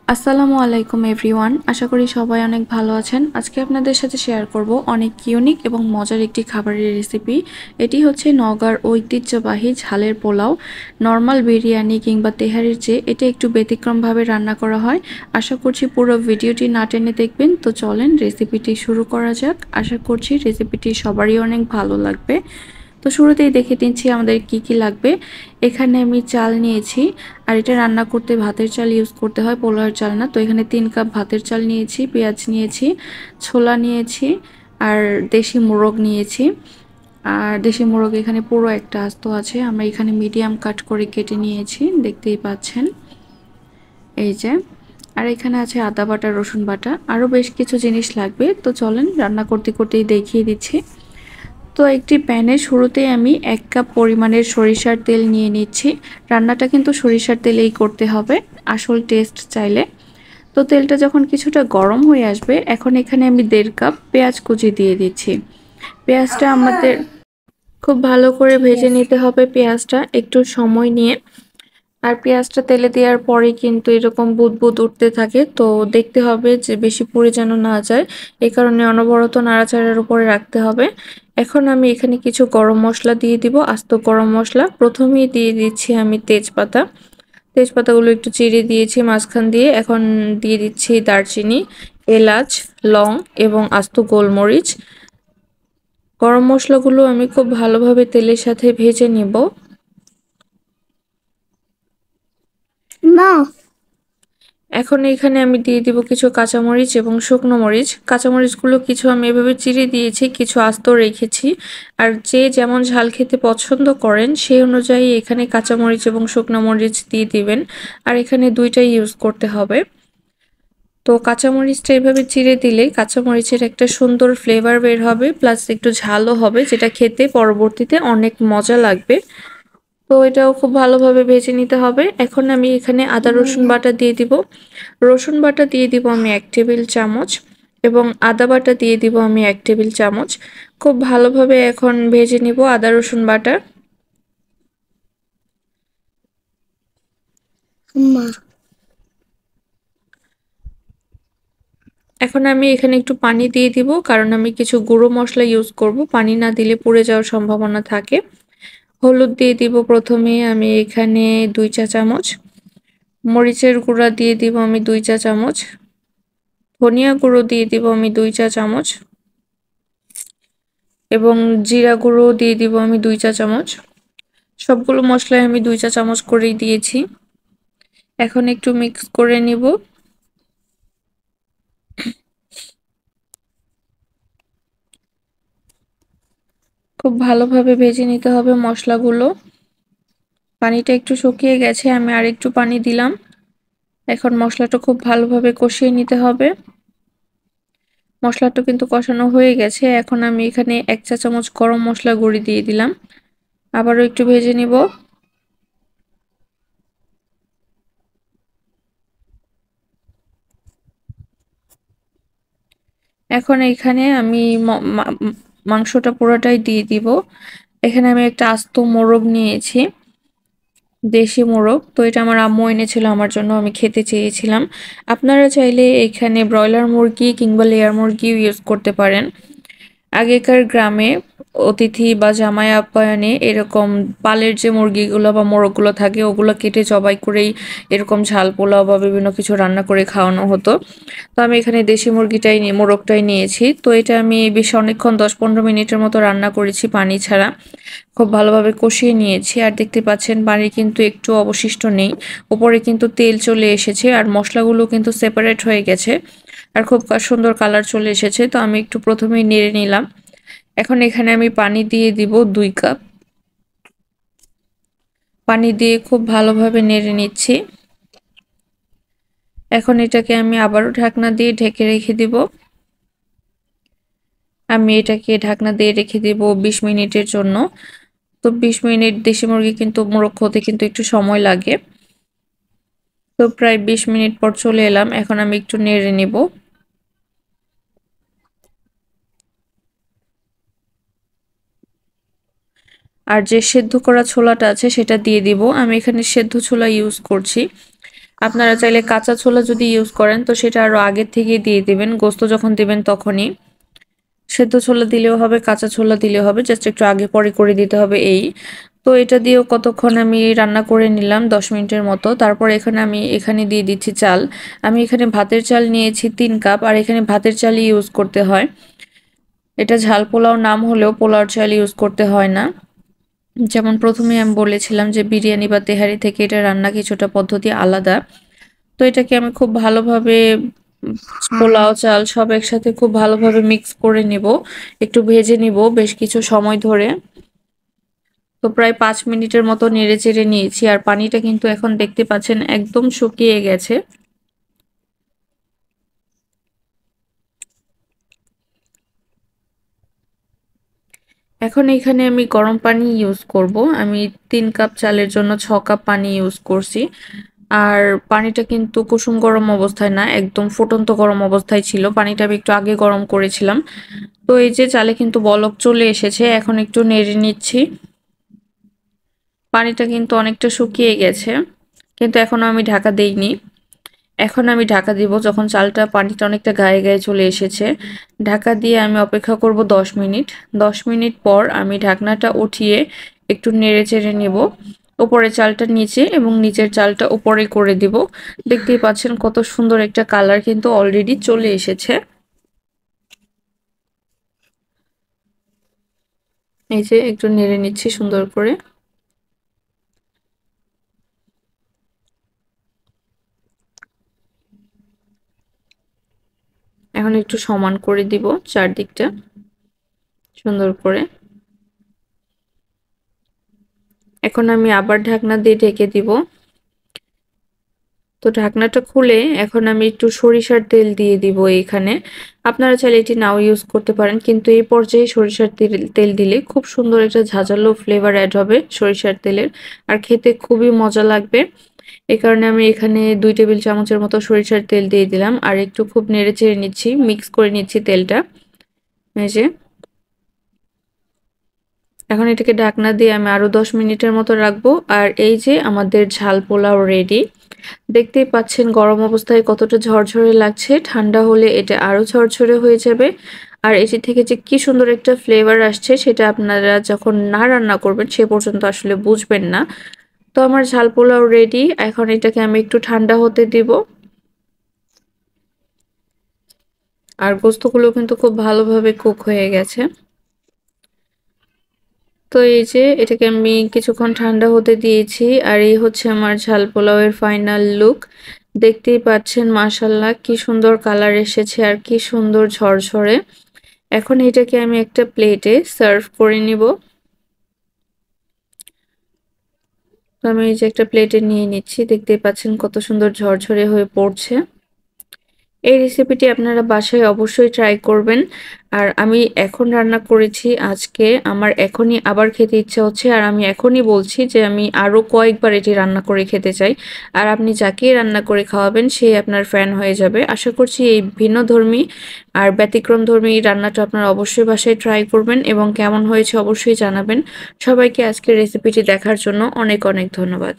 আসসালামু আলাইকুম এভরিওয়ান। আশা করি সবাই অনেক ভালো আছেন। আজকে আপনাদের সাথে শেয়ার করব অনেক ইউনিক এবং মজার একটি খাবারের রেসিপি। এটি হচ্ছে নওগাঁর ঐতিহ্যবাহী ঝালের পোলাও। নর্মাল বিরিয়ানি কিংবা তেহারির চেয়ে এটা একটু ব্যতিক্রমভাবে রান্না করা হয়। আশা করছি পুরো ভিডিওটি না টেনে দেখবেন। তো চলেন রেসিপিটি শুরু করা যাক। আশা করছি রেসিপিটি সবারই অনেক ভালো লাগবে। তো শুরুতেই দেখে নিচ্ছি আমাদের কি কি লাগবে। এখানে আমি চাল নিয়েছি, আর এটা রান্না করতে ভাতের চাল ইউজ করতে হয়, পোলাওয়ের চাল না। তো এখানে 3 কাপ ভাতের চাল নিয়েছি, পেঁয়াজ নিয়েছি, ছোলা নিয়েছি, আর দেশি মোরগ নিয়েছি। আর দেশি মোরগ এখানে পুরো একটা আস্ত আছে, আমরা এখানে মিডিয়াম কাট করে কেটে নিয়েছি, দেখতেই পাচ্ছেন এই যে। আর এখানে আছে আদা বাটা, রসুন বাটা, আরও বেশ কিছু জিনিস লাগবে। তো চলেন রান্না করতে করতেই দেখিয়ে দিচ্ছি। তো একটি প্যানে শুরুতেই আমি 1 কাপ পরিমাণের সরিষার তেল নিয়ে নিচ্ছি। রান্নাটা কিন্তু সরিষার তেলেই করতে হবে আসল টেস্ট চাইলে। তো তেলটা যখন কিছুটা গরম হয়ে আসবে, এখন এখানে আমি 1.5 কাপ পেঁয়াজ কুচি দিয়ে দিচ্ছি। পেঁয়াজটা আমাদের খুব ভালো করে ভেজে নিতে হবে, পেঁয়াজটা একটু সময় নিয়ে। আর পেঁয়াজটা তেলে দেওয়ার পরে কিন্তু এরকম বুদবুদ উঠতে থাকে, তো দেখতে হবে যে বেশি পুড়ে যেন না যায়। এই কারণে অনবরত নাড়াচাড়ার উপরে রাখতে হবে। এখন আমি এখানে কিছু গরম মশলা দিয়ে দিব, আস্ত গরম মশলা। প্রথমেই দিয়ে দিচ্ছি আমি তেজপাতা। তেজপাতাগুলো একটু চিড়ে দিয়েছি মাঝখান দিয়ে। এখন দিয়ে দিচ্ছি দারচিনি, এলাচ, লং এবং আস্ত গোলমরিচ। গরম মশলাগুলো আমি খুব ভালোভাবে তেলের সাথে ভেজে নিব। এখন এখানে আমি দিয়ে দিব কিছু কাঁচামরিচ এবং শুকনো মরিচ। কাঁচামরিচগুলো কিছু আমি এভাবে চিড়ে দিয়েছি, কিছু আস্ত রেখেছি। আর যে যেমন ঝাল খেতে পছন্দ করেন সেই অনুযায়ী এখানে কাঁচামরিচ এবং শুকনো মরিচ দিয়ে দিবেন। আর এখানে দুইটাই ইউজ করতে হবে। তো কাঁচামরিচটা এভাবে চিড়ে দিলে কাঁচামরিচের একটা সুন্দর ফ্লেভার বের হবে, প্লাস একটু ঝালও হবে, যেটা খেতে পরবর্তীতে অনেক মজা লাগবে। তো এটাও খুব ভালোভাবে ভেজে নিতে হবে। এখন আমি এখানে আদা রসুন বাটা দিয়ে দিব। রসুন বাটা দিয়ে দিব আমি 1 টেবিল চামচ, এবং আদা বাটা দিয়ে দিব আমি 1 টেবিল চামচ। খুব ভালোভাবে এখন ভেজে নিব আদা রসুন বাটা। এখন আমি এখানে একটু পানি দিয়ে দিব, কারণ আমি কিছু গুঁড়ো মশলা ইউজ করব, পানি না দিলে পুড়ে যাওয়ার সম্ভাবনা থাকে। হলুদ দিয়ে দিব প্রথমে আমি এখানে 2 চা চামচ। মরিচের গুঁড়া দিয়ে দিব আমি 2 চা চামচ। ধনিয়া গুঁড়ো দিয়ে দিব আমি 2 চা চামচ, এবং জিরা গুঁড়ো দিয়ে দিব আমি 2 চা চামচ। সবগুলো মশলাই আমি 2 চা চামচ করেই দিয়েছি। এখন একটু মিক্স করে নিব। খুব ভালোভাবে ভেজে নিতে হবে মশলাগুলো। পানিটা একটু শুকিয়ে গেছে, আমি আর একটু পানি দিলাম। এখন মশলাটা খুব ভালোভাবে কষিয়ে নিতে হবে। মশলাটা কিন্তু কষানো হয়ে গেছে। এখন আমি এখানে 1 চা চামচ গরম মশলা গুঁড়ি দিয়ে দিলাম। আবারও একটু ভেজে নিব। এখন এখানে আমি মাংসটা পুরোটাই দিয়ে দিব। এখানে আমি একটা আস্ত মোরগ নিয়েছি, দেশি মোরগ। তো এটা আমার আম্মু এনেছিল আমার জন্য, আমি খেতে চেয়েছিলাম। আপনারা চাইলে এখানে ব্রয়লার মুরগি কিংবা লেয়ার মুরগিও ইউজ করতে পারেন। আগেকার গ্রামে অতিথি বা জামাই আপ্যায়নে এরকম পালের যে মুরগিগুলো বা মোরগগুলো থাকে ওগুলো কেটে জবাই করেই এরকম ঝাল পোলাও বা বিভিন্ন কিছু রান্না করে খাওয়ানো হতো। তো আমি এখানে দেশি মোরগটাই নিয়েছি। তো এটা আমি বেশ অনেকক্ষণ 10-15 মিনিটের মতো রান্না করেছি পানি ছাড়া। খুব ভালোভাবে কষিয়ে নিয়েছি। আর দেখতে পাচ্ছেন পানি কিন্তু একটু অবশিষ্ট নেই, উপরে কিন্তু তেল চলে এসেছে, আর মশলাগুলো কিন্তু সেপারেট হয়ে গেছে, আর খুব সুন্দর কালার চলে এসেছে। তো আমি একটু প্রথমেই নেড়ে নিলাম। এখন এখানে আমি পানি দিয়ে দিব 2 কাপ। পানি দিয়ে খুব ভালোভাবে নেড়ে নিচ্ছি। এখন এটাকে আমি আবারও ঢাকনা দিয়ে ঢেকে রেখে দিব। আমি এটাকে ঢাকনা দিয়ে রেখে দিব 20 মিনিটের জন্য। তো 20 মিনিট, দেশি মুরগি কিন্তু মোরগ হতে কিন্তু একটু সময় লাগে। তো প্রায় 20 মিনিট পর চলে এলাম। এখন আমি একটু নেড়ে নিব। আর যে সেদ্ধ করা ছোলাটা আছে সেটা দিয়ে দিব। আমি এখানে সেদ্ধ ছোলা ইউজ করছি। আপনারা চাইলে কাঁচা ছোলা যদি ইউজ করেন তো সেটা আরো আগের থেকেই দিয়ে দিবেন, গোস্ত যখন দিবেন তখনই। সেদ্ধ ছোলা দিলেও হবে, কাঁচা ছোলা দিলেও হবে, জাস্ট একটু আগে পরে করে দিতে হবে এই। তো এটা দিয়েও কতক্ষণ আমি রান্না করে নিলাম, 10 মিনিটের মতো। তারপর এখানে দিয়ে দিচ্ছি চাল। আমি এখানে ভাতের চাল নিয়েছি 3 কাপ, আর এখানে ভাতের চালই ইউজ করতে হয়। এটা ঝাল পোলাও নাম হলেও পোলাওর চাল ইউজ করতে হয় না। যেমন প্রথমে আমি বলেছিলাম যে বিরিয়ানি বা তেহারি থেকে এটা রান্না কিছুটা পদ্ধতি আলাদা। তো এটাকে আমি খুব ভালোভাবে পোলাও চাল সব একসাথে খুব ভালোভাবে মিক্স করে নিব, একটু ভেজে নিব বেশ কিছু সময় ধরে। তো প্রায় 5 মিনিটের মতো নেড়ে চেড়ে নিয়েছি, আর পানিটা কিন্তু এখন দেখতে পাচ্ছেন একদম শুকিয়ে গেছে। এখন এখানে আমি গরম পানি ইউজ করব। আমি 3 কাপ চালের জন্য 6 কাপ পানি ইউজ করছি। আর পানিটা কিন্তু কুসুম গরম অবস্থায় না, একদম ফুটন্ত গরম অবস্থায় ছিল। পানিটা আমি একটু আগে গরম করেছিলাম। তো এই যে চালে কিন্তু বলক চলে এসেছে, এখন একটু নেড়ে নিচ্ছি। পানিটা কিন্তু অনেকটা শুকিয়ে গেছে, কিন্তু এখনো আমি ঢাকা দেইনি। এখন আমি ঢাকা দিব যখন চালটা পানিটা অনেকটা গায়ে গায়ে চলে এসেছে। ঢাকা দিয়ে আমি অপেক্ষা করব 10 মিনিট। 10 মিনিট পর আমি ঢাকনাটা উঠিয়ে একটু নেড়ে চেড়ে নেব। উপরে চালটা নিচে এবং নিচের চালটা উপরে করে দিব। দেখতেই পাচ্ছেন কত সুন্দর একটা কালার কিন্তু অলরেডি চলে এসেছে। এই যে একটু নেড়ে নিচ্ছি সুন্দর করে। এখন একটু সমান করে দিব চারদিকটা সুন্দর করে। এখন আমি আবার ঢাকনা দিয়ে ঢেকে দিব। তো ঢাকনাটা খুলে এখন আমি একটু সরিষার তেল দিয়ে দিব এখানে। আপনারা চাইলে এটি নাও ইউজ করতে পারেন, কিন্তু এই পর্যায়ে সরিষার তেল দিলে খুব সুন্দর একটা ঝাঁঝালো ফ্লেভার অ্যাড হবে সরিষার তেলের, আর খেতে খুবই মজা লাগবে। এই কারণে আমি এখানে 2 টেবিল চামচের মতো সরিষার তেল দিয়ে দিলাম, আর একটু খুব নেড়ে চেড়ে নিচ্ছি, মিক্স করে নিচ্ছি তেলটা। এই যে এখন এটাকে ঢাকনা দিয়ে আমি আরো 10 মিনিটের মতো রাখবো। আর এই যে আমাদের ঝাল পোলাও রেডি। দেখতেই পাচ্ছেন গরম অবস্থায় কতটা ঝরঝরে লাগছে, ঠান্ডা হলে এটা আরো ঝরঝরে হয়ে যাবে। আর এটি থেকে যে কি সুন্দর একটা ফ্লেভার আসছে সেটা আপনারা যখন না রান্না করবেন সে পর্যন্ত আসলে বুঝবেন না। তো আমার ঝাল পোলাও রেডি। এখন এটাকে আমি একটু ঠান্ডা হতে দিব। আর গোস্তগুলো কিন্তু খুব ভালোভাবে কুক হয়ে গেছে। তো এই যে এটাকে আমি কিছুক্ষণ ঠান্ডা হতে দিয়েছি, আর এই হচ্ছে আমার ঝাল পোলাওয়ের ফাইনাল লুক। দেখতেই পাচ্ছেন মাশাল্লাহ কি সুন্দর কালার এসেছে আর কি সুন্দর ঝরঝরে। এখন এটাকে আমি একটা প্লেটে সার্ভ করে নিব। তো আমি এই যে একটা প্লেটে নিয়ে নিচ্ছি, দেখতেই পাচ্ছেন কত সুন্দর ঝরঝরে হয়ে পড়ছে। এই রেসিপিটি আপনারা বাসায় অবশ্যই ট্রাই করবেন। আর আমি এখন রান্না করেছি আজকে, আমার এখনই আবার খেতে ইচ্ছা হচ্ছে, আর আমি এখনই বলছি যে আমি আরো কয়েকবার এটি রান্না করে খেতে চাই। আর আপনি যাকেই রান্না করে খাওয়াবেন সে আপনার ফ্যান হয়ে যাবে। আশা করছি এই ভিন্নধর্মী আর ব্যতিক্রমধর্মী রান্নাটা আপনারা অবশ্যই বাসায় ট্রাই করবেন এবং কেমন হয়েছে অবশ্যই জানাবেন। সবাইকে আজকের রেসিপিটি দেখার জন্য অনেক অনেক ধন্যবাদ।